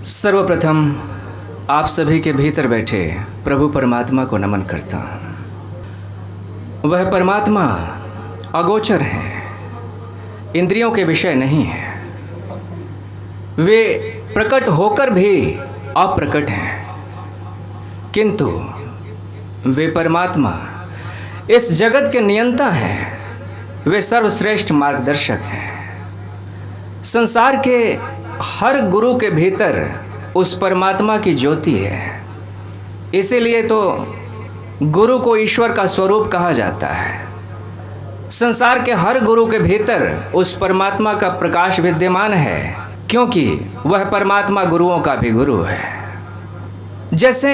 सर्वप्रथम आप सभी के भीतर बैठे प्रभु परमात्मा को नमन करता हूँ। वह परमात्मा अगोचर है, इंद्रियों के विषय नहीं है। वे प्रकट होकर भी अप्रकट हैं, किंतु वे परमात्मा इस जगत के नियंता हैं। वे सर्वश्रेष्ठ मार्गदर्शक हैं। संसार के हर गुरु के भीतर उस परमात्मा की ज्योति है। इसीलिए तो गुरु को ईश्वर का स्वरूप कहा जाता है। संसार के हर गुरु के भीतर उस परमात्मा का प्रकाश विद्यमान है, क्योंकि वह परमात्मा गुरुओं का भी गुरु है। जैसे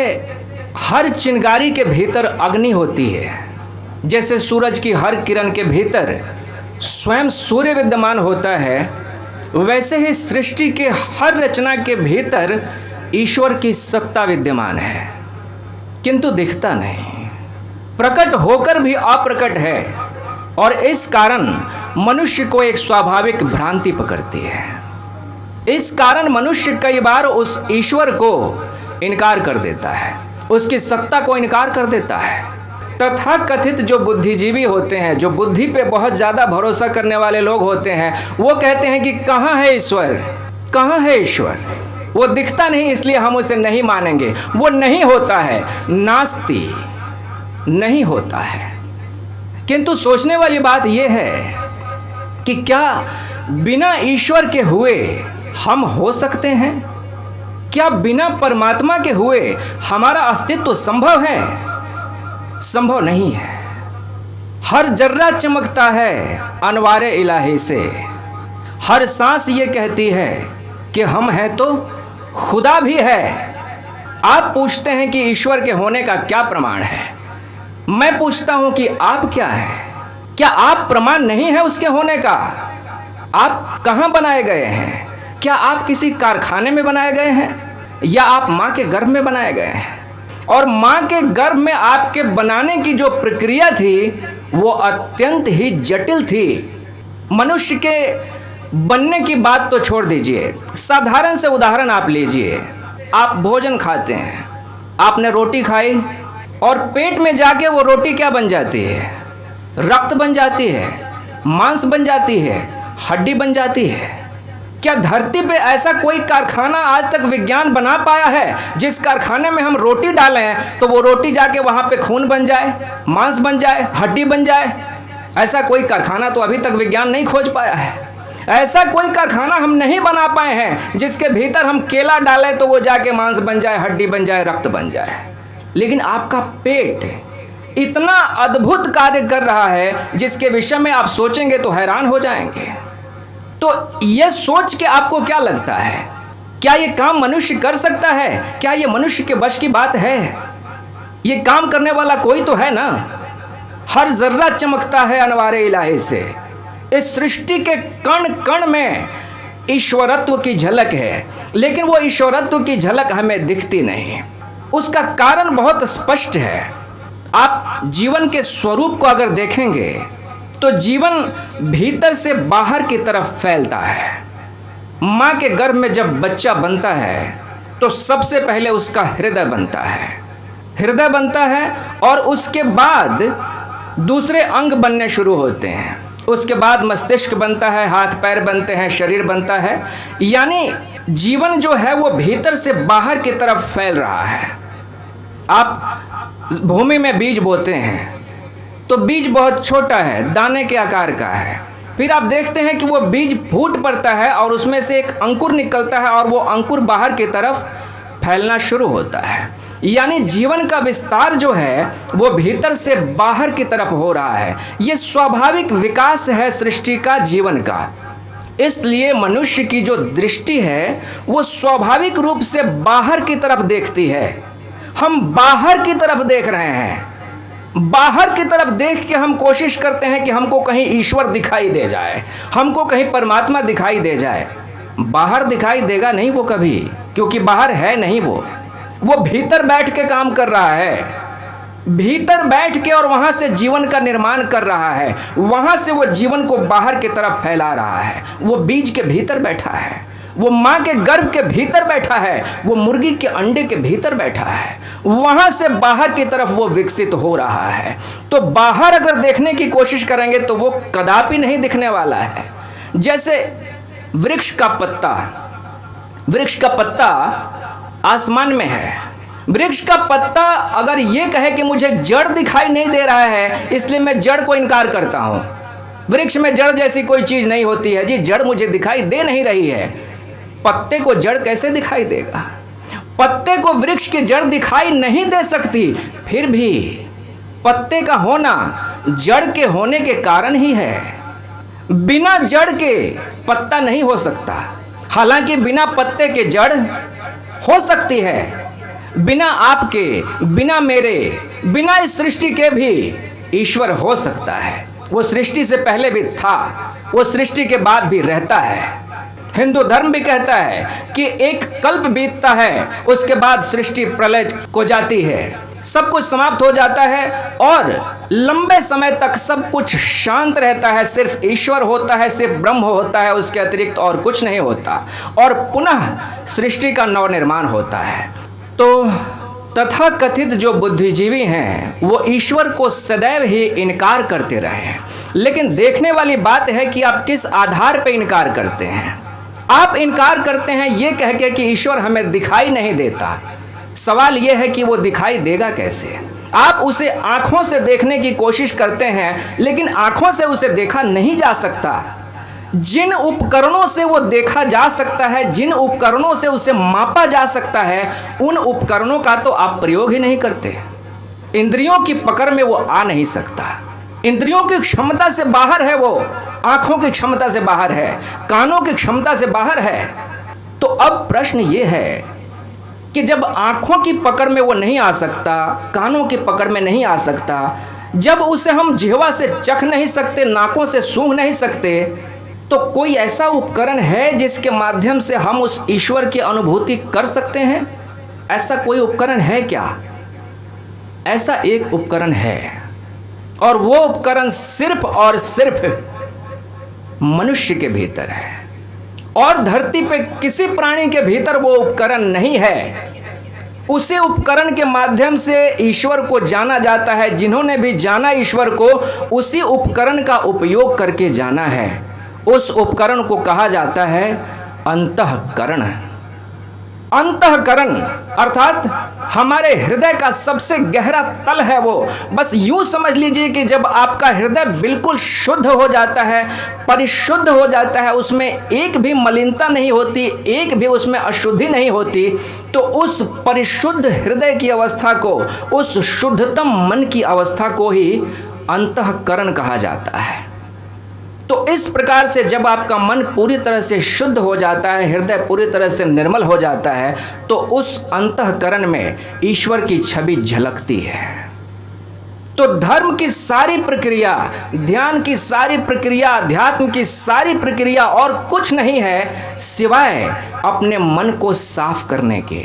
हर चिंगारी के भीतर अग्नि होती है, जैसे सूरज की हर किरण के भीतर स्वयं सूर्य विद्यमान होता है, वैसे ही सृष्टि के हर रचना के भीतर ईश्वर की सत्ता विद्यमान है, किंतु दिखता नहीं। प्रकट होकर भी अप्रकट है, और इस कारण मनुष्य को एक स्वाभाविक भ्रांति पकड़ती है। इस कारण मनुष्य कई बार उस ईश्वर को इनकार कर देता है, उसकी सत्ता को इनकार कर देता है। तथा कथित जो बुद्धिजीवी होते हैं, जो बुद्धि पे बहुत ज़्यादा भरोसा करने वाले लोग होते हैं, वो कहते हैं कि कहाँ है ईश्वर, कहाँ है ईश्वर, वो दिखता नहीं, इसलिए हम उसे नहीं मानेंगे। वो नहीं होता है, नास्ति नहीं होता है। किंतु सोचने वाली बात यह है कि क्या बिना ईश्वर के हुए हम हो सकते हैं? क्या बिना परमात्मा के हुए हमारा अस्तित्व संभव है? संभव नहीं है। हर जर्रा चमकता है अनवारे इलाही से। हर सांस ये कहती है कि हम हैं तो खुदा भी है। आप पूछते हैं कि ईश्वर के होने का क्या प्रमाण है? मैं पूछता हूं कि आप क्या है? क्या आप प्रमाण नहीं है उसके होने का? आप कहां बनाए गए हैं? क्या आप किसी कारखाने में बनाए गए हैं, या आप मां के गर्भ में बनाए गए हैं? और मां के गर्भ में आपके बनाने की जो प्रक्रिया थी वो अत्यंत ही जटिल थी। मनुष्य के बनने की बात तो छोड़ दीजिए, साधारण से उदाहरण आप लीजिए। आप भोजन खाते हैं, आपने रोटी खाई, और पेट में जाके वो रोटी क्या बन जाती है? रक्त बन जाती है, मांस बन जाती है, हड्डी बन जाती है। क्या धरती पे ऐसा कोई कारखाना आज तक विज्ञान बना पाया है जिस कारखाने में हम रोटी डालें तो वो रोटी जाके वहां पे खून बन जाए, मांस बन जाए, हड्डी बन जाए? ऐसा कोई कारखाना तो अभी तक विज्ञान नहीं खोज पाया है। ऐसा कोई कारखाना हम नहीं बना पाए हैं जिसके भीतर हम केला डालें तो वो जाके मांस बन जाए, हड्डी बन जाए, रक्त बन जाए। लेकिन आपका पेट इतना अद्भुत कार्य कर रहा है जिसके विषय में आप सोचेंगे तो हैरान हो जाएंगे। तो ये सोच के आपको क्या लगता है? क्या ये काम मनुष्य कर सकता है? क्या ये मनुष्य के बस की बात है? ये काम करने वाला कोई तो है ना। हर जर्रा चमकता है अनवारे इलाही से। इस सृष्टि के कण कण में ईश्वरत्व की झलक है, लेकिन वो ईश्वरत्व की झलक हमें दिखती नहीं। उसका कारण बहुत स्पष्ट है। आप जीवन के स्वरूप को अगर देखेंगे तो जीवन भीतर से बाहर की तरफ फैलता है। माँ के गर्भ में जब बच्चा बनता है तो सबसे पहले उसका हृदय बनता है। हृदय बनता है और उसके बाद दूसरे अंग बनने शुरू होते हैं। उसके बाद मस्तिष्क बनता है, हाथ पैर बनते हैं, शरीर बनता है। यानी जीवन जो है वो भीतर से बाहर की तरफ फैल रहा है। आप भूमि में बीज बोते हैं तो बीज बहुत छोटा है, दाने के आकार का है। फिर आप देखते हैं कि वो बीज फूट पड़ता है और उसमें से एक अंकुर निकलता है, और वो अंकुर बाहर की तरफ फैलना शुरू होता है। यानी जीवन का विस्तार जो है वो भीतर से बाहर की तरफ हो रहा है। ये स्वाभाविक विकास है सृष्टि का, जीवन का। इसलिए मनुष्य की जो दृष्टि है वो स्वाभाविक रूप से बाहर की तरफ देखती है। हम बाहर की तरफ देख रहे हैं। बाहर की तरफ देख के हम कोशिश करते हैं कि हमको कहीं ईश्वर दिखाई दे जाए, हमको कहीं परमात्मा दिखाई दे जाए। बाहर दिखाई देगा नहीं वो कभी, क्योंकि बाहर है नहीं वो भीतर बैठ के काम कर रहा है। भीतर बैठ के और वहां से जीवन का निर्माण कर रहा है। वहां से वो जीवन को बाहर की तरफ फैला रहा है। वो बीज के भीतर बैठा है। वो माँ के गर्भ के भीतर बैठा है, वो मुर्गी के अंडे के भीतर बैठा है, वहां से बाहर की तरफ वो विकसित हो रहा है। तो बाहर अगर देखने की कोशिश करेंगे तो वो कदापि नहीं दिखने वाला है। जैसे वृक्ष का पत्ता आसमान में है। वृक्ष का पत्ता अगर ये कहे कि मुझे जड़ दिखाई नहीं दे रहा है, इसलिए मैं जड़ को इनकार करता हूं, वृक्ष में जड़ जैसी कोई चीज नहीं होती है जी, जड़ मुझे दिखाई दे नहीं रही है, पत्ते को जड़ कैसे दिखाई देगा? पत्ते को वृक्ष की जड़ दिखाई नहीं दे सकती, फिर भी पत्ते का होना जड़ के होने के कारण ही है। बिना जड़ के पत्ता नहीं हो सकता। हालांकि बिना पत्ते के जड़ हो सकती है। बिना आपके, बिना मेरे, बिना इस सृष्टि के भी ईश्वर हो सकता है। वो सृष्टि से पहले भी था, वो सृष्टि के बाद भी रहता है। हिंदू धर्म भी कहता है कि एक कल्प बीतता है, उसके बाद सृष्टि प्रलय को जाती है, सब कुछ समाप्त हो जाता है और लंबे समय तक सब कुछ शांत रहता है। सिर्फ ईश्वर होता है, सिर्फ ब्रह्म होता है, उसके अतिरिक्त और कुछ नहीं होता, और पुनः सृष्टि का नवनिर्माण होता है। तो तथाकथित जो बुद्धिजीवी हैं वो ईश्वर को सदैव ही इनकार करते रहे हैं। लेकिन देखने वाली बात है कि आप किस आधार पर इनकार करते हैं। आप इनकार करते हैं ये कह के कि ईश्वर हमें दिखाई नहीं देता। सवाल यह है कि वो दिखाई देगा कैसे? आप उसे आंखों से देखने की कोशिश करते हैं, लेकिन आंखों से उसे देखा नहीं जा सकता। जिन उपकरणों से वो देखा जा सकता है, जिन उपकरणों से उसे मापा जा सकता है, उन उपकरणों का तो आप प्रयोग ही नहीं करते। इंद्रियों की पकड़ में वो आ नहीं सकता। इंद्रियों की क्षमता से बाहर है वो, आंखों की क्षमता से बाहर है, कानों की क्षमता से बाहर है। तो अब प्रश्न ये है कि जब आंखों की पकड़ में वो नहीं आ सकता, कानों की पकड़ में नहीं आ सकता, जब उसे हम जिह्वा से चख नहीं सकते, नाकों से सूंघ नहीं सकते, तो कोई ऐसा उपकरण है जिसके माध्यम से हम उस ईश्वर की अनुभूति कर सकते हैं? ऐसा कोई उपकरण है क्या? ऐसा एक उपकरण है, और वो उपकरण सिर्फ और सिर्फ मनुष्य के भीतर है, और धरती पे किसी प्राणी के भीतर वो उपकरण नहीं है। उसी उपकरण के माध्यम से ईश्वर को जाना जाता है। जिन्होंने भी जाना ईश्वर को, उसी उपकरण का उपयोग करके जाना है। उस उपकरण को कहा जाता है अंतःकरण। अंतःकरण अर्थात हमारे हृदय का सबसे गहरा तल है वो। बस यूं समझ लीजिए कि जब आपका हृदय बिल्कुल शुद्ध हो जाता है, परिशुद्ध हो जाता है, उसमें एक भी मलिनता नहीं होती, एक भी उसमें अशुद्धि नहीं होती, तो उस परिशुद्ध हृदय की अवस्था को, उस शुद्धतम मन की अवस्था को ही अंतःकरण कहा जाता है। तो इस प्रकार से जब आपका मन पूरी तरह से शुद्ध हो जाता है, हृदय पूरी तरह से निर्मल हो जाता है, तो उस अंतःकरण में ईश्वर की छवि झलकती है। तो धर्म की सारी प्रक्रिया, ध्यान की सारी प्रक्रिया, अध्यात्म की सारी प्रक्रिया और कुछ नहीं है सिवाय अपने मन को साफ करने के।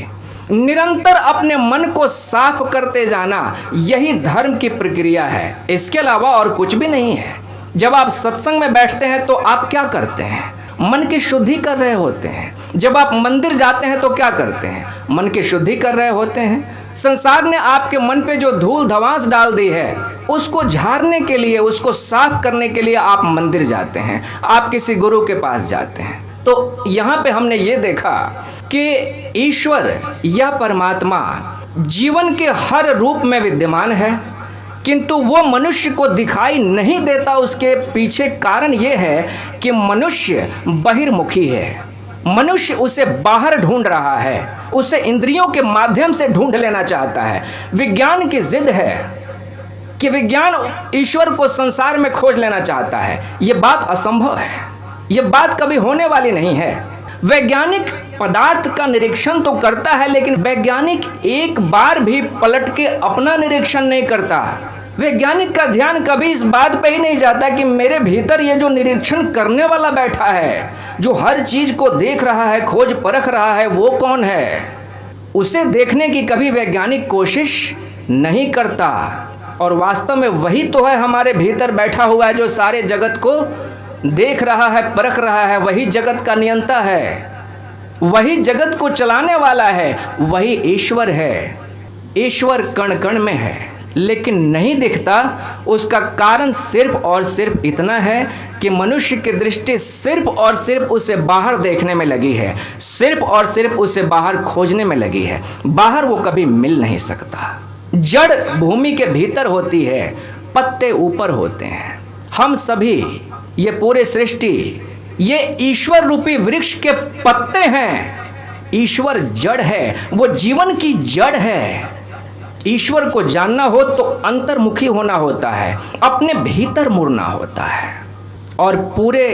निरंतर अपने मन को साफ करते जाना, यही धर्म की प्रक्रिया है। इसके अलावा और कुछ भी नहीं है। जब आप सत्संग में बैठते हैं तो आप क्या करते हैं? मन की शुद्धि कर रहे होते हैं। जब आप मंदिर जाते हैं तो क्या करते हैं? मन की शुद्धि कर रहे होते हैं। संसार ने आपके मन पे जो धूल धवांस डाल दी है, उसको झाड़ने के लिए, उसको साफ करने के लिए आप मंदिर जाते हैं, आप किसी गुरु के पास जाते हैं। तो यहाँ पे हमने ये देखा कि ईश्वर या परमात्मा जीवन के हर रूप में विद्यमान है, किंतु वो मनुष्य को दिखाई नहीं देता। उसके पीछे कारण ये है कि मनुष्य बहिर्मुखी है। मनुष्य उसे बाहर ढूंढ रहा है, उसे इंद्रियों के माध्यम से ढूंढ लेना चाहता है। विज्ञान की जिद है कि विज्ञान ईश्वर को संसार में खोज लेना चाहता है। ये बात असंभव है, ये बात कभी होने वाली नहीं है। वैज्ञानिक पदार्थ का निरीक्षण तो करता है, लेकिन वैज्ञानिक एक बार भी पलट के अपना निरीक्षण नहीं करता। वैज्ञानिक का ध्यान कभी इस बात पे ही नहीं जाता कि मेरे भीतर ये जो निरीक्षण करने वाला बैठा है, जो हर चीज को देख रहा है, खोज परख रहा है, वो कौन है। उसे देखने की कभी वैज्ञानिक कोशिश नहीं करता। और वास्तव में वही तो है हमारे भीतर बैठा हुआ है, जो सारे जगत को देख रहा है, परख रहा है। वही जगत का नियंता है। वही जगत को चलाने वाला है, वही ईश्वर है। ईश्वर कण कण में है लेकिन नहीं दिखता। उसका कारण सिर्फ और सिर्फ इतना है कि मनुष्य की दृष्टि सिर्फ और सिर्फ उसे बाहर देखने में लगी है, सिर्फ और सिर्फ उसे बाहर खोजने में लगी है। बाहर वो कभी मिल नहीं सकता। जड़ भूमि के भीतर होती है, पत्ते ऊपर होते हैं। हम सभी, ये पूरे सृष्टि, ये ईश्वर रूपी वृक्ष के पत्ते हैं। ईश्वर जड़ है, वो जीवन की जड़ है। ईश्वर को जानना हो तो अंतर्मुखी होना होता है, अपने भीतर मुड़ना होता है। और पूरे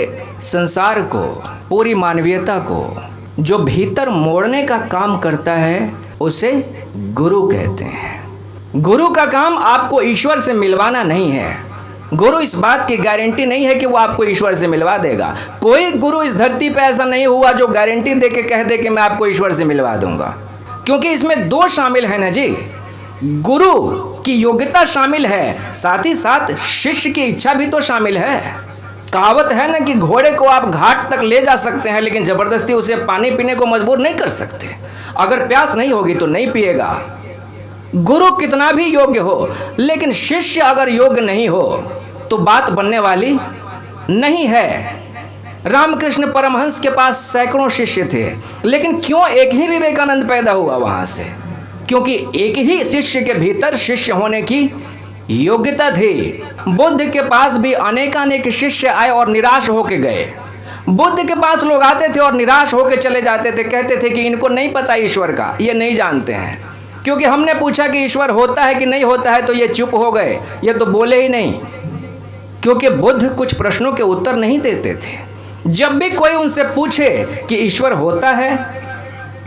संसार को, पूरी मानवीयता को जो भीतर मोड़ने का काम करता है उसे गुरु कहते हैं। गुरु का काम आपको ईश्वर से मिलवाना नहीं है। गुरु इस बात की गारंटी नहीं है कि वो आपको ईश्वर से मिलवा देगा। कोई गुरु इस धरती पे ऐसा नहीं हुआ जो गारंटी दे के कह दे कि मैं आपको ईश्वर से मिलवा दूंगा, क्योंकि इसमें दो शामिल है ना जी। गुरु की योग्यता शामिल है, साथ ही साथ शिष्य की इच्छा भी तो शामिल है। कहावत है ना कि घोड़े को आप घाट तक ले जा सकते हैं लेकिन जबरदस्ती उसे पानी पीने को मजबूर नहीं कर सकते। अगर प्यास नहीं होगी तो नहीं पिएगा। गुरु कितना भी योग्य हो, लेकिन शिष्य अगर योग्य नहीं हो तो बात बनने वाली नहीं है। रामकृष्ण परमहंस के पास सैकड़ों शिष्य थे, लेकिन क्यों एक ही विवेकानंद पैदा हुआ वहां से? क्योंकि एक ही शिष्य के भीतर शिष्य होने की योग्यता थी। बुद्ध के पास भी अनेकानेक शिष्य आए और निराश होके गए। बुद्ध के पास लोग आते थे और निराश होके चले जाते थे, कहते थे कि इनको नहीं पता ईश्वर का, ये नहीं जानते हैं। क्योंकि हमने पूछा कि ईश्वर होता है कि नहीं होता है तो ये चुप हो गए, ये तो बोले ही नहीं। क्योंकि बुद्ध कुछ प्रश्नों के उत्तर नहीं देते थे। जब भी कोई उनसे पूछे कि ईश्वर होता है,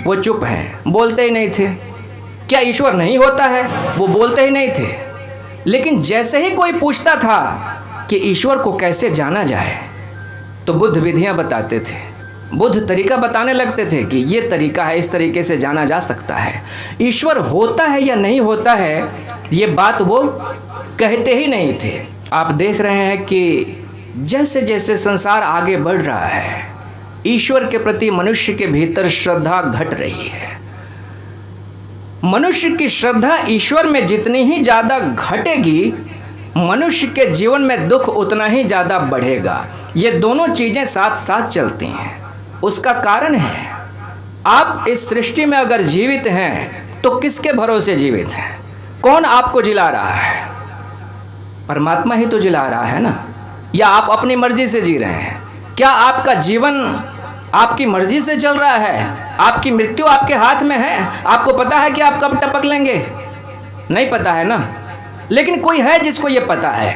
वो चुप है, बोलते ही नहीं थे। क्या ईश्वर नहीं होता है, वो बोलते ही नहीं थे। लेकिन जैसे ही कोई पूछता था कि ईश्वर को कैसे जाना जाए, तो बुद्ध विधियां बताते थे, बुद्ध तरीका बताने लगते थे कि ये तरीका है, इस तरीके से जाना जा सकता है। ईश्वर होता है या नहीं होता है, ये बात वो कहते ही नहीं थे। आप देख रहे हैं कि जैसे जैसे संसार आगे बढ़ रहा है, ईश्वर के प्रति मनुष्य के भीतर श्रद्धा घट रही है। मनुष्य की श्रद्धा ईश्वर में जितनी ही ज़्यादा घटेगी, मनुष्य के जीवन में दुख उतना ही ज़्यादा बढ़ेगा। ये दोनों चीज़ें साथ साथ चलती हैं। उसका कारण है, आप इस सृष्टि में अगर जीवित हैं तो किसके भरोसे जीवित हैं? कौन आपको जिला रहा है? परमात्मा ही तो जिला रहा है ना। या आप अपनी मर्जी से जी रहे हैं? क्या आपका जीवन आपकी मर्जी से चल रहा है? आपकी मृत्यु आपके हाथ में है? आपको पता है कि आप कब टपक लेंगे? नहीं पता है ना। लेकिन कोई है जिसको ये पता है,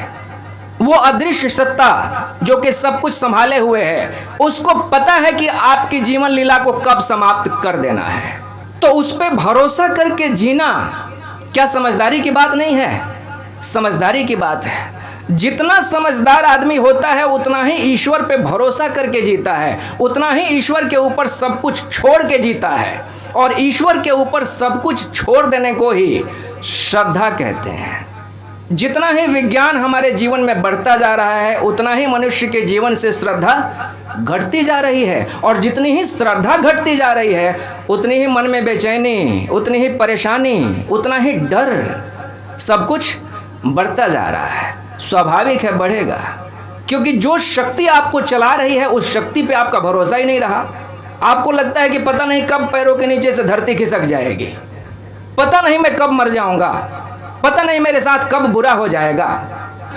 वो अदृश्य सत्ता जो कि सब कुछ संभाले हुए है, उसको पता है कि आपकी जीवन लीला को कब समाप्त कर देना है। तो उस पर भरोसा करके जीना क्या समझदारी की बात नहीं है? समझदारी की बात है। जितना समझदार आदमी होता है उतना ही ईश्वर पे भरोसा करके जीता है, उतना ही ईश्वर के ऊपर सब कुछ छोड़ के जीता है। और ईश्वर के ऊपर सब कुछ छोड़ देने को ही श्रद्धा कहते हैं। जितना ही विज्ञान हमारे जीवन में बढ़ता जा रहा है, उतना ही मनुष्य के जीवन से श्रद्धा घटती जा रही है। और जितनी ही श्रद्धा घटती जा रही है, उतनी ही मन में बेचैनी, उतनी ही परेशानी, उतना ही डर, सब कुछ बढ़ता जा रहा है। स्वाभाविक है, बढ़ेगा। क्योंकि जो शक्ति आपको चला रही है, उस शक्ति पे आपका भरोसा ही नहीं रहा। आपको लगता है कि पता नहीं कब पैरों के नीचे से धरती खिसक जाएगी, पता नहीं मैं कब मर जाऊंगा, पता नहीं मेरे साथ कब बुरा हो जाएगा।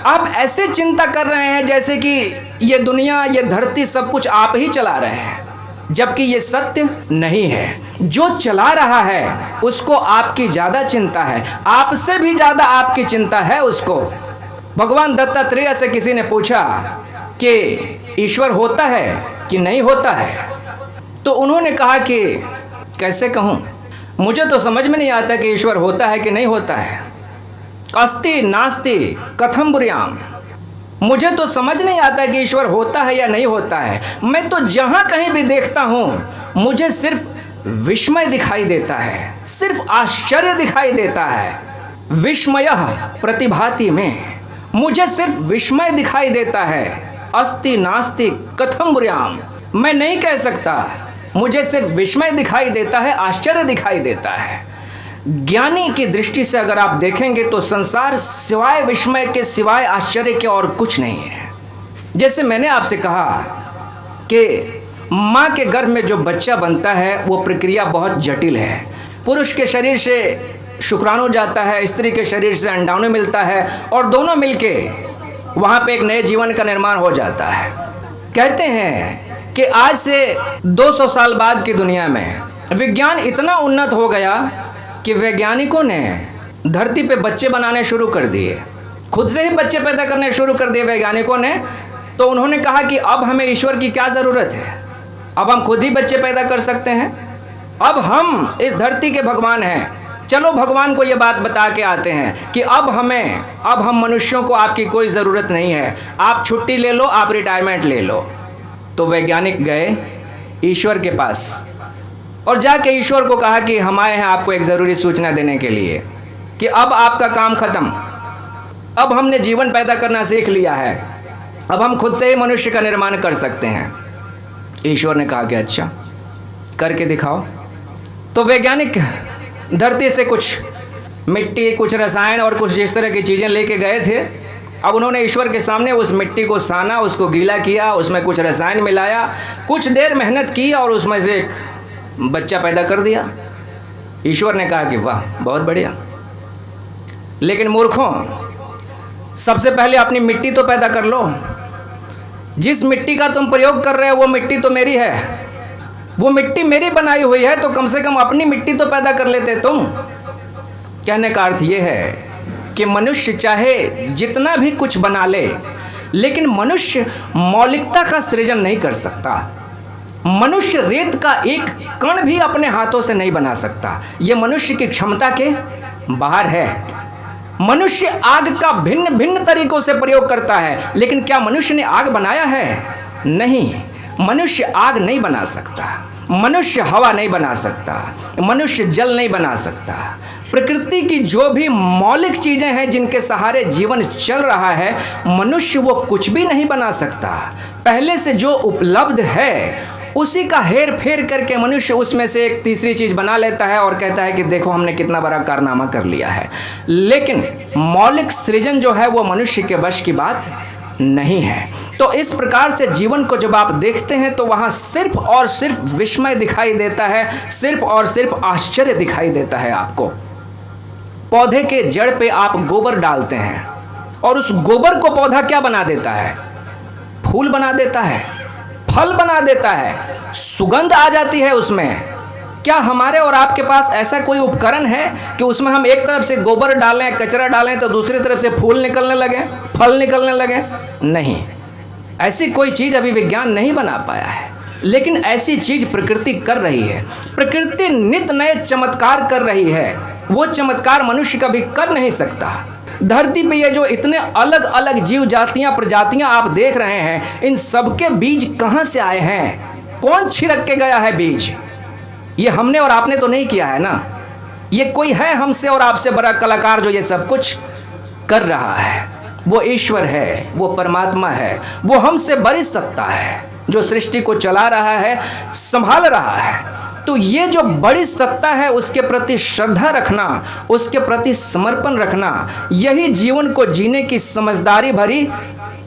आप ऐसे चिंता कर रहे हैं जैसे कि ये दुनिया, ये धरती, सब कुछ आप ही चला रहे हैं, जबकि ये सत्य नहीं है। जो चला रहा है उसको आपकी ज़्यादा चिंता है, आपसे भी ज़्यादा आपकी चिंता है उसको। भगवान दत्तात्रेय से किसी ने पूछा कि ईश्वर होता है कि नहीं होता है, तो उन्होंने कहा कि कैसे कहूँ, मुझे तो समझ में नहीं आता कि ईश्वर होता है कि नहीं होता है। अस्ति नास्ति कथम बुर्याम, मुझे तो समझ नहीं आता कि ईश्वर होता है या नहीं होता है। मैं तो जहाँ कहीं भी देखता हूँ मुझे सिर्फ विस्मय दिखाई देता है, सिर्फ आश्चर्य दिखाई देता है। विस्मयः प्रतिभाति में, मुझे सिर्फ विस्मय दिखाई देता है। अस्ति नास्ति कथम बुर्याम, मैं नहीं कह सकता मुझे सिर्फ विस्मय दिखाई देता है, आश्चर्य दिखाई देता है। ज्ञानी की दृष्टि से अगर आप देखेंगे तो संसार सिवाय विस्मय के, सिवाय आश्चर्य के और कुछ नहीं है। जैसे मैंने आपसे कहा कि माँ के गर्भ में जो बच्चा बनता है वो प्रक्रिया बहुत जटिल है। पुरुष के शरीर से शुक्राणु जाता है, स्त्री के शरीर से अंडाणु मिलता है और दोनों मिलके वहाँ पे एक नए जीवन का निर्माण हो जाता है। कहते हैं कि आज से 200 साल बाद की दुनिया में विज्ञान इतना उन्नत हो गया कि वैज्ञानिकों ने धरती पे बच्चे बनाने शुरू कर दिए, खुद से ही बच्चे पैदा करने शुरू कर दिए वैज्ञानिकों ने। तो उन्होंने कहा कि अब हमें ईश्वर की क्या ज़रूरत है, अब हम खुद ही बच्चे पैदा कर सकते हैं, अब हम इस धरती के भगवान हैं। चलो भगवान को ये बात बता के आते हैं कि अब हम मनुष्यों को आपकी कोई ज़रूरत नहीं है, आप छुट्टी ले लो, आप रिटायरमेंट ले लो। तो वैज्ञानिक गए ईश्वर के पास और जाके ईश्वर को कहा कि हम आए हैं आपको एक ज़रूरी सूचना देने के लिए कि अब आपका काम ख़त्म, अब हमने जीवन पैदा करना सीख लिया है, अब हम खुद से ही मनुष्य का निर्माण कर सकते हैं। ईश्वर ने कहा कि अच्छा करके दिखाओ। तो वैज्ञानिक धरती से कुछ मिट्टी, कुछ रसायन और कुछ इस तरह की चीज़ें लेके गए थे। अब उन्होंने ईश्वर के सामने उस मिट्टी को साना, उसको गीला किया, उसमें कुछ रसायन मिलाया, कुछ देर मेहनत की और उसमें से एक बच्चा पैदा कर दिया। ईश्वर ने कहा कि वाह बहुत बढ़िया, लेकिन मूर्खों, सबसे पहले अपनी मिट्टी तो पैदा कर लो। जिस मिट्टी का तुम प्रयोग कर रहे हो वो मिट्टी तो मेरी है, वो मिट्टी मेरी बनाई हुई है, तो कम से कम अपनी मिट्टी तो पैदा कर लेते तुम। कहने का अर्थ ये है कि मनुष्य चाहे जितना भी कुछ बना ले, लेकिन मनुष्य मौलिकता का सृजन नहीं कर सकता। मनुष्य रेत का एक कण भी अपने हाथों से नहीं बना सकता, ये मनुष्य की क्षमता के बाहर है। मनुष्य आग का भिन्न भिन्न तरीकों से प्रयोग करता है, लेकिन क्या मनुष्य ने आग बनाया है? नहीं, मनुष्य आग नहीं बना सकता, मनुष्य हवा नहीं बना सकता, मनुष्य जल नहीं बना सकता। प्रकृति की जो भी मौलिक चीज़ें हैं जिनके सहारे जीवन चल रहा है, मनुष्य वो कुछ भी नहीं बना सकता। पहले से जो उपलब्ध है उसी का हेर फेर करके मनुष्य उसमें से एक तीसरी चीज़ बना लेता है और कहता है कि देखो हमने कितना बड़ा कारनामा कर लिया है। लेकिन मौलिक सृजन जो है वो मनुष्य के वश की बात नहीं है। तो इस प्रकार से जीवन को जब आप देखते हैं तो वहाँ सिर्फ और सिर्फ विस्मय दिखाई देता है, सिर्फ और सिर्फ आश्चर्य दिखाई देता है आपको। पौधे के जड़ पे आप गोबर डालते हैं और उस गोबर को पौधा क्या बना देता है? फूल बना देता है, फल बना देता है, सुगंध आ जाती है उसमें। क्या हमारे और आपके पास ऐसा कोई उपकरण है कि उसमें हम एक तरफ से गोबर डालें, कचरा डालें तो दूसरी तरफ से फूल निकलने लगे, फल निकलने लगे? नहीं, ऐसी कोई चीज़ अभी विज्ञान नहीं बना पाया है। लेकिन ऐसी चीज़ प्रकृति कर रही है। प्रकृति नित नए चमत्कार कर रही है, वो चमत्कार मनुष्य कभी कर नहीं सकता। धरती पे ये जो इतने अलग अलग जीव जातियाँ, प्रजातियाँ आप देख रहे हैं, इन सबके बीज कहाँ से आए हैं? कौन छिड़क के गया है बीज? ये हमने और आपने तो नहीं किया है ना। ये कोई है हमसे और आपसे बड़ा कलाकार जो ये सब कुछ कर रहा है? वो ईश्वर है, वो परमात्मा है, वो हमसे बड़ी सत्ता है जो सृष्टि को चला रहा है, संभाल रहा है। तो ये जो बड़ी सत्ता है उसके प्रति श्रद्धा रखना, उसके प्रति समर्पण रखना, यही जीवन को जीने की समझदारी भरी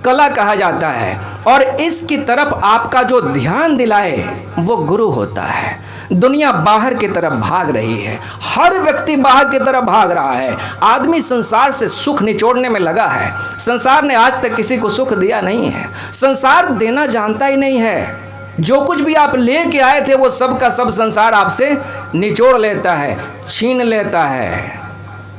कला कहा जाता है। और इसकी तरफ आपका जो ध्यान दिलाए वो गुरु होता है। दुनिया बाहर की तरफ भाग रही है, हर व्यक्ति बाहर की तरफ भाग रहा है। आदमी संसार से सुख निचोड़ने में लगा है। संसार ने आज तक किसी को सुख दिया नहीं है, संसार देना जानता ही नहीं है। जो कुछ भी आप लेके आए थे वो सब का सब संसार आपसे निचोड़ लेता है, छीन लेता है।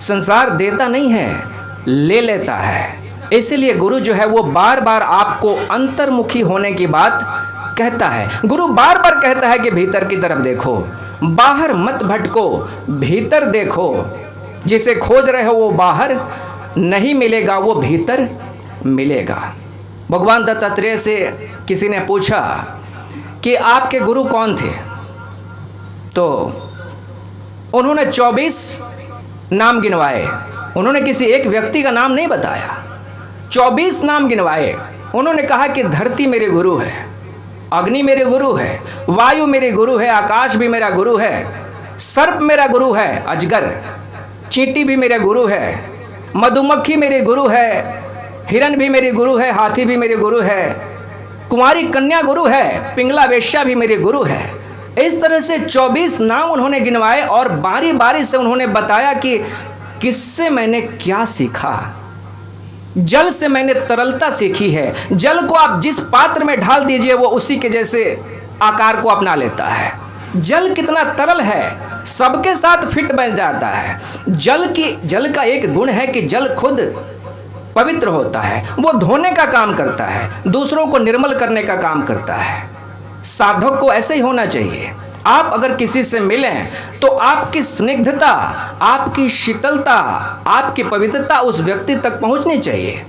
संसार देता नहीं है, ले लेता है। इसीलिए गुरु जो है वो बार बार आपको अंतर्मुखी होने की बात कहता है। गुरु बार बार कहता है कि भीतर की तरफ देखो, बाहर मत भटको, भीतर देखो। जिसे खोज रहे हो वो बाहर नहीं मिलेगा, वो भीतर मिलेगा। भगवान दत्तात्रेय से किसी ने पूछा कि आपके गुरु कौन थे? तो उन्होंने 24 नाम गिनवाए। उन्होंने किसी एक व्यक्ति का नाम नहीं बताया, 24 नाम गिनवाए। उन्होंने कहा कि धरती मेरे गुरु है, अग्नि मेरे गुरु है, वायु मेरे गुरु है, आकाश भी मेरा गुरु है, सर्प मेरा गुरु है, अजगर, चींटी भी मेरे गुरु है, मधुमक्खी मेरे गुरु है, हिरन भी मेरे गुरु है, हाथी भी मेरे गुरु है, कुंवारी कन्या गुरु है, पिंगला वेश्या भी मेरे गुरु है। इस तरह से 24 नाम उन्होंने गिनवाए और बारी बारी से उन्होंने बताया कि किससे मैंने क्या सीखा। जल से मैंने तरलता सीखी है। जल को आप जिस पात्र में ढाल दीजिए वो उसी के जैसे आकार को अपना लेता है। जल कितना तरल है, सबके साथ फिट बन जाता है। जल का एक गुण है कि जल खुद पवित्र होता है, वो धोने का काम करता है, दूसरों को निर्मल करने का काम करता है। साधक को ऐसे ही होना चाहिए। आप अगर किसी से मिलें तो आपकी स्निग्धता, आपकी शीतलता, आपकी पवित्रता उस व्यक्ति तक पहुंचनी चाहिए।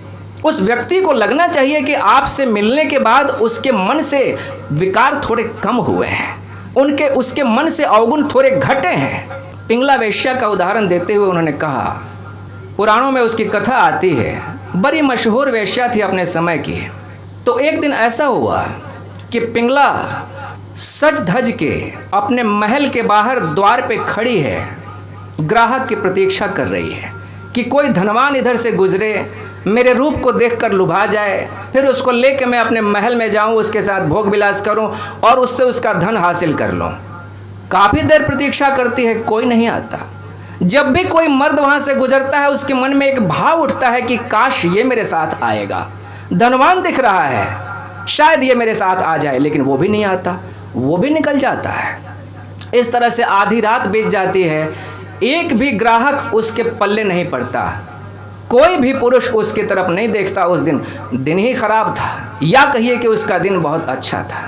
उस व्यक्ति को लगना चाहिए कि आपसे मिलने के बाद उसके मन से विकार थोड़े कम हुए हैं, उसके मन से अवगुण थोड़े घटे हैं। पिंगला वेश्या का उदाहरण देते हुए उन्होंने कहा, पुराणों में उसकी कथा आती है, बड़ी मशहूर वेश्या थी अपने समय की। तो एक दिन ऐसा हुआ कि पिंगला सज धज के अपने महल के बाहर द्वार पे खड़ी है, ग्राहक की प्रतीक्षा कर रही है कि कोई धनवान इधर से गुजरे, मेरे रूप को देखकर लुभा जाए, फिर उसको लेके मैं अपने महल में जाऊं, उसके साथ भोग विलास करूं और उससे उसका धन हासिल कर लूं। काफ़ी देर प्रतीक्षा करती है, कोई नहीं आता। जब भी कोई मर्द वहां से गुजरता है उसके मन में एक भाव उठता है कि काश ये मेरे साथ आएगा, धनवान दिख रहा है, शायद ये मेरे साथ आ जाए, लेकिन वो भी नहीं आता, वो भी निकल जाता है। इस तरह से आधी रात बीत जाती है, एक भी ग्राहक उसके पल्ले नहीं पड़ता, कोई भी पुरुष उसकी तरफ नहीं देखता। उस दिन ही खराब था, या कहिए कि उसका दिन बहुत अच्छा था।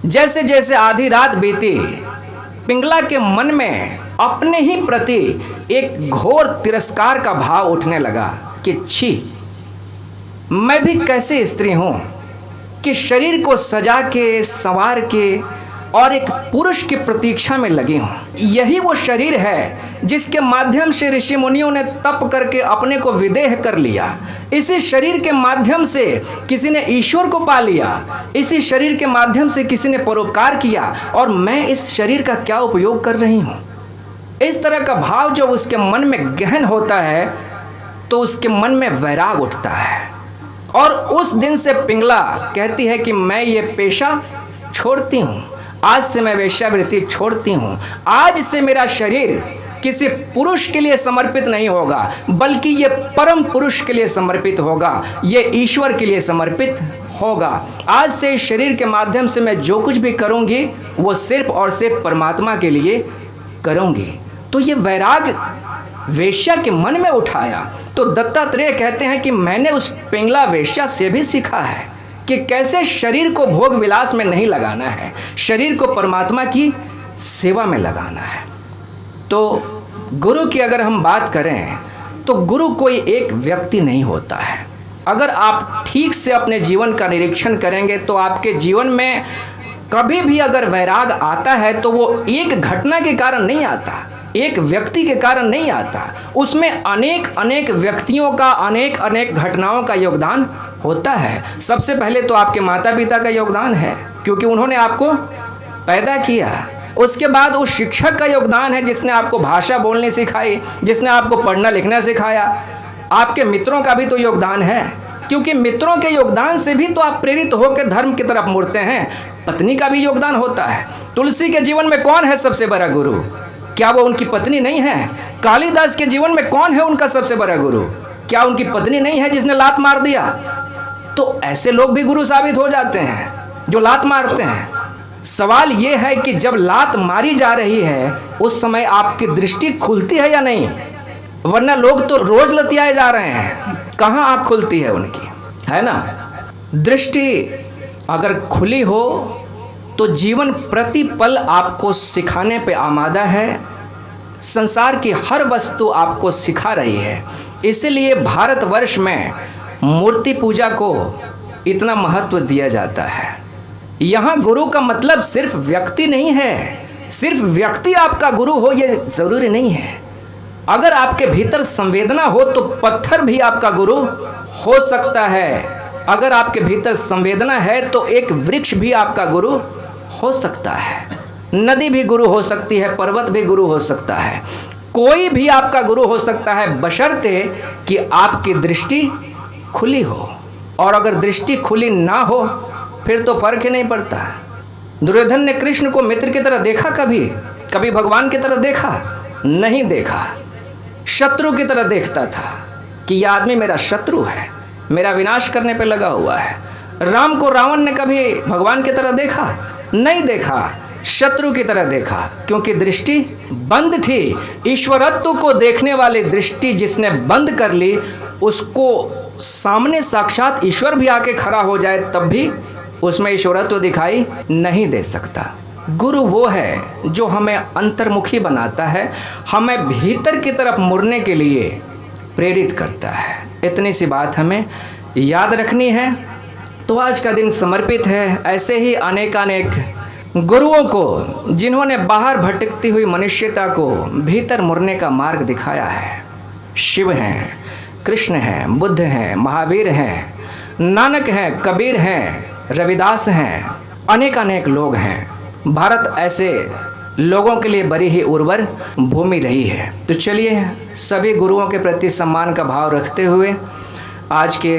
जैसे जैसे आधी रात बीती, पिंगला के मन में अपने ही प्रति एक घोर तिरस्कार का भाव उठने लगा कि छी, मैं भी कैसे स्त्री हूँ कि शरीर को सजा के संवार के और एक पुरुष की प्रतीक्षा में लगी हूँ। यही वो शरीर है जिसके माध्यम से ऋषि मुनियों ने तप करके अपने को विदेह कर लिया। इसी शरीर के माध्यम से किसी ने ईश्वर को पा लिया, इसी शरीर के माध्यम से किसी ने परोपकार किया, और मैं इस शरीर का क्या उपयोग कर रही हूँ। इस तरह का भाव जब उसके मन में गहन होता है तो उसके मन में वैराग उठता है, और उस दिन से पिंगला कहती है कि मैं ये पेशा छोड़ती हूँ, आज से मैं वेश्यावृत्ति छोड़ती हूँ। आज से मेरा शरीर किसी पुरुष के लिए समर्पित नहीं होगा, बल्कि ये परम पुरुष के लिए समर्पित होगा, ये ईश्वर के लिए समर्पित होगा। आज से इस शरीर के माध्यम से मैं जो कुछ भी करूँगी वो सिर्फ और सिर्फ परमात्मा के लिए करूँगी। तो ये वैराग वेश्या के मन में उठाया। तो दत्तात्रेय कहते हैं कि मैंने उस पिंगला वेश्या से भी सीखा है कि कैसे शरीर को भोग विलास में नहीं लगाना है, शरीर को परमात्मा की सेवा में लगाना है। तो गुरु की अगर हम बात करें तो गुरु कोई एक व्यक्ति नहीं होता है। अगर आप ठीक से अपने जीवन का निरीक्षण करेंगे तो आपके जीवन में कभी भी अगर वैराग आता है तो वो एक घटना के कारण नहीं आता, एक व्यक्ति के कारण नहीं आता, उसमें अनेक अनेक व्यक्तियों का, अनेक अनेक घटनाओं का योगदान होता है। सबसे पहले तो आपके माता पिता का योगदान है, क्योंकि उन्होंने आपको पैदा किया। उसके बाद उस शिक्षक का योगदान है जिसने आपको भाषा बोलनी सिखाई, जिसने आपको पढ़ना लिखना सिखाया। आपके मित्रों का भी तो योगदान है, क्योंकि मित्रों के योगदान से भी तो आप प्रेरित होकर धर्म की तरफ मुड़ते हैं। पत्नी का भी योगदान होता है। तुलसी के जीवन में कौन है सबसे बड़ा गुरु? क्या वो उनकी पत्नी नहीं है? कालिदास के जीवन में कौन है उनका सबसे बड़ा गुरु? क्या उनकी पत्नी नहीं है जिसने लात मार दिया? तो ऐसे लोग भी गुरु साबित हो जाते हैं जो लात मारते हैं। सवाल ये है कि जब लात मारी जा रही है उस समय आपकी दृष्टि खुलती है या नहीं? वरना लोग तो रोज लतियाए जा रहे हैं, कहाँ आँख खुलती है उनकी, है ना? दृष्टि अगर खुली हो तो जीवन प्रतिपल आपको सिखाने पे आमादा है। संसार की हर वस्तु आपको सिखा रही है। इसलिए भारतवर्ष में मूर्ति पूजा को इतना महत्व दिया जाता है। यहाँ गुरु का मतलब सिर्फ व्यक्ति नहीं है, सिर्फ व्यक्ति आपका गुरु हो ये ज़रूरी नहीं है। अगर आपके भीतर संवेदना हो तो पत्थर भी आपका गुरु हो सकता है। अगर आपके भीतर संवेदना है तो एक वृक्ष भी आपका गुरु हो सकता है, नदी भी गुरु हो सकती है, पर्वत भी गुरु हो सकता है, कोई भी आपका गुरु हो सकता है, बशर्ते कि आपकी दृष्टि खुली हो। और अगर दृष्टि खुली ना हो फिर तो फर्क ही नहीं पड़ता। दुर्योधन ने कृष्ण को मित्र की तरह देखा, कभी भगवान की तरह देखा नहीं, देखा शत्रु की तरह देखता था कि यह आदमी मेरा शत्रु है, मेरा विनाश करने पे लगा हुआ है। राम को रावण ने कभी भगवान की तरह देखा नहीं, देखा शत्रु की तरह देखा, क्योंकि दृष्टि बंद थी। ईश्वरत्व को देखने वाली दृष्टि जिसने बंद कर ली, उसको सामने साक्षात ईश्वर भी आके खड़ा हो जाए तब भी उसमें ईश्वरत्व दिखाई नहीं दे सकता। गुरु वो है जो हमें अंतर्मुखी बनाता है, हमें भीतर की तरफ मुड़ने के लिए प्रेरित करता है। इतनी सी बात हमें याद रखनी है। तो आज का दिन समर्पित है ऐसे ही अनेकानेक गुरुओं को, जिन्होंने बाहर भटकती हुई मनुष्यता को भीतर मुड़ने का मार्ग दिखाया है। शिव हैं, कृष्ण हैं, बुद्ध हैं, महावीर हैं, नानक हैं, कबीर हैं, रविदास हैं, अनेकानेक लोग हैं। भारत ऐसे लोगों के लिए बड़ी ही उर्वर भूमि रही है। तो चलिए सभी गुरुओं के प्रति सम्मान का भाव रखते हुए आज के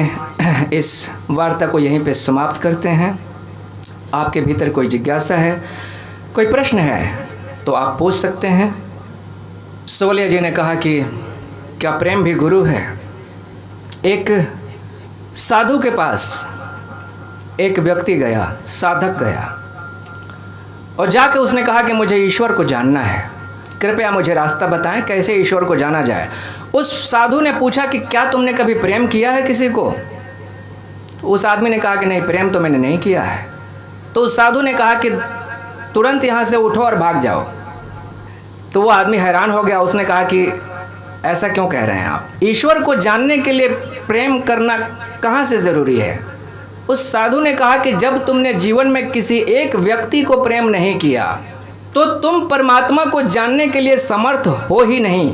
इस वार्ता को यहीं पे समाप्त करते हैं। आपके भीतर कोई जिज्ञासा है, कोई प्रश्न है तो आप पूछ सकते हैं। सोलिया जी ने कहा कि क्या प्रेम भी गुरु है? एक साधु के पास एक व्यक्ति गया, साधक गया, और जाके उसने कहा कि मुझे ईश्वर को जानना है, कृपया मुझे रास्ता बताएं कैसे ईश्वर को जाना जाए। उस साधु ने पूछा कि क्या तुमने कभी प्रेम किया है किसी को? तो उस आदमी ने कहा कि नहीं, प्रेम तो मैंने नहीं किया है। तो उस साधु ने कहा कि तुरंत यहाँ से उठो और भाग जाओ। तो वो आदमी हैरान हो गया। उसने कहा कि ऐसा क्यों कह रहे हैं आप? ईश्वर को जानने के लिए प्रेम करना कहाँ से ज़रूरी है? उस साधु ने कहा कि जब तुमने जीवन में किसी एक व्यक्ति को प्रेम नहीं किया तो तुम परमात्मा को जानने के लिए समर्थ हो ही नहीं,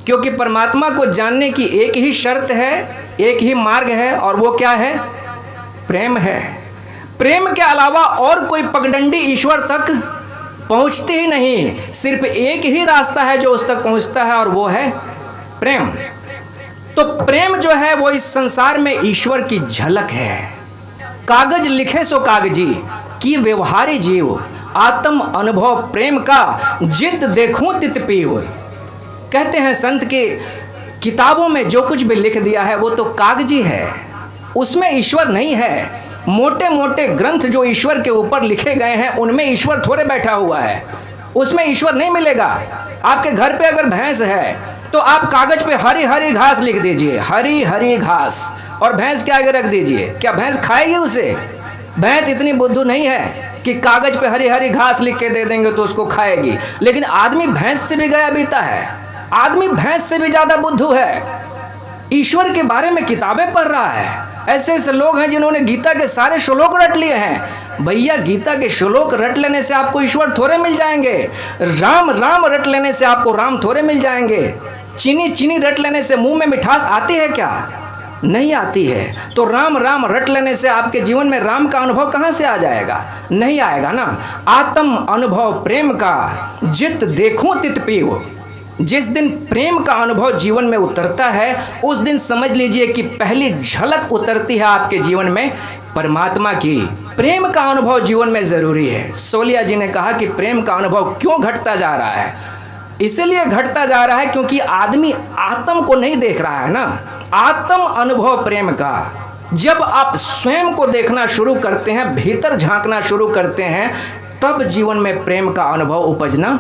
क्योंकि परमात्मा को जानने की एक ही शर्त है, एक ही मार्ग है, और वो क्या है? प्रेम है। प्रेम के अलावा और कोई पगडंडी ईश्वर तक पहुंचती ही नहीं। सिर्फ एक ही रास्ता है जो उस तक पहुंचता है, और वो है प्रेम। तो प्रेम जो है वो इस संसार में ईश्वर की झलक है। कागज लिखे सो कागजी की व्यवहारी जीव, आत्म अनुभव प्रेम का जित देखूं तित पीव। कहते हैं संत के किताबों में जो कुछ भी लिख दिया है वो तो कागजी है, उसमें ईश्वर नहीं है। मोटे मोटे ग्रंथ जो ईश्वर के ऊपर लिखे गए हैं उनमें ईश्वर थोड़े बैठा हुआ है, उसमें ईश्वर नहीं मिलेगा। आपके घर पे अगर भैंस है तो आप कागज पे हरी हरी घास लिख दीजिए, हरी हरी घास, और भैंस के आगे रख दीजिए। क्या भैंस खाएगी उसे? भैंस इतनी बुद्धू नहीं है कि कागज पे हरी हरी घास लिख के दे देंगे तो उसको खाएगी। लेकिन आदमी भैंस से भी गया बीता है, आदमी भैंस से भी ज्यादा बुद्धू है। ईश्वर के बारे में किताबें पढ़ रहा है। ऐसे ऐसे लोग हैं जिन्होंने गीता के सारे श्लोक रट लिए हैं। भैया, गीता के श्लोक रट लेने से आपको ईश्वर थोड़े मिल जाएंगे। राम राम रट लेने से आपको राम थोड़े मिल जाएंगे। चीनी चीनी रट लेने से मुंह में मिठास आती है क्या? नहीं आती है। तो राम राम रट लेने से आपके जीवन में राम का अनुभव कहाँ से आ जाएगा? नहीं आएगा ना। आत्म अनुभव प्रेम का जित देखूं तित पीव। जिस दिन प्रेम का अनुभव जीवन में उतरता है उस दिन समझ लीजिए कि पहली झलक उतरती है आपके जीवन में परमात्मा की। प्रेम का अनुभव जीवन में ज़रूरी है। सोलिया जी ने कहा कि प्रेम का अनुभव क्यों घटता जा रहा है? इसलिए घटता जा रहा है क्योंकि आदमी आत्म को नहीं देख रहा है ना। आत्म अनुभव प्रेम का, जब आप स्वयं को देखना शुरू करते हैं, भीतर झांकना शुरू करते हैं, तब जीवन में प्रेम का अनुभव उपजना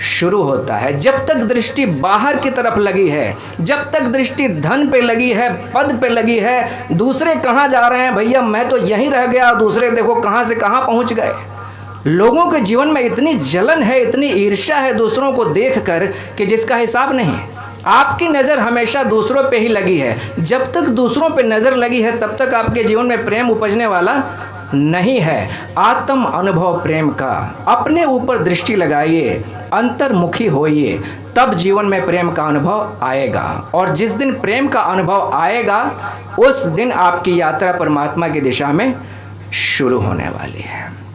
शुरू होता है। जब तक दृष्टि बाहर की तरफ लगी है, जब तक दृष्टि धन पे लगी है, पद पे लगी है, दूसरे कहाँ जा रहे हैं, भैया मैं तो यहीं रह गया, दूसरे देखो कहाँ से कहाँ पहुँच गए। लोगों के जीवन में इतनी जलन है, इतनी ईर्ष्या है दूसरों को देखकर कि जिसका हिसाब नहीं। आपकी नज़र हमेशा दूसरों पे ही लगी है। जब तक दूसरों पे नज़र लगी है तब तक आपके जीवन में प्रेम उपजने वाला नहीं है। आत्म अनुभव प्रेम का, अपने ऊपर दृष्टि लगाइए, अंतर्मुखी होइए, तब जीवन में प्रेम का अनुभव आएगा। और जिस दिन प्रेम का अनुभव आएगा उस दिन आपकी यात्रा परमात्मा की दिशा में शुरू होने वाली है।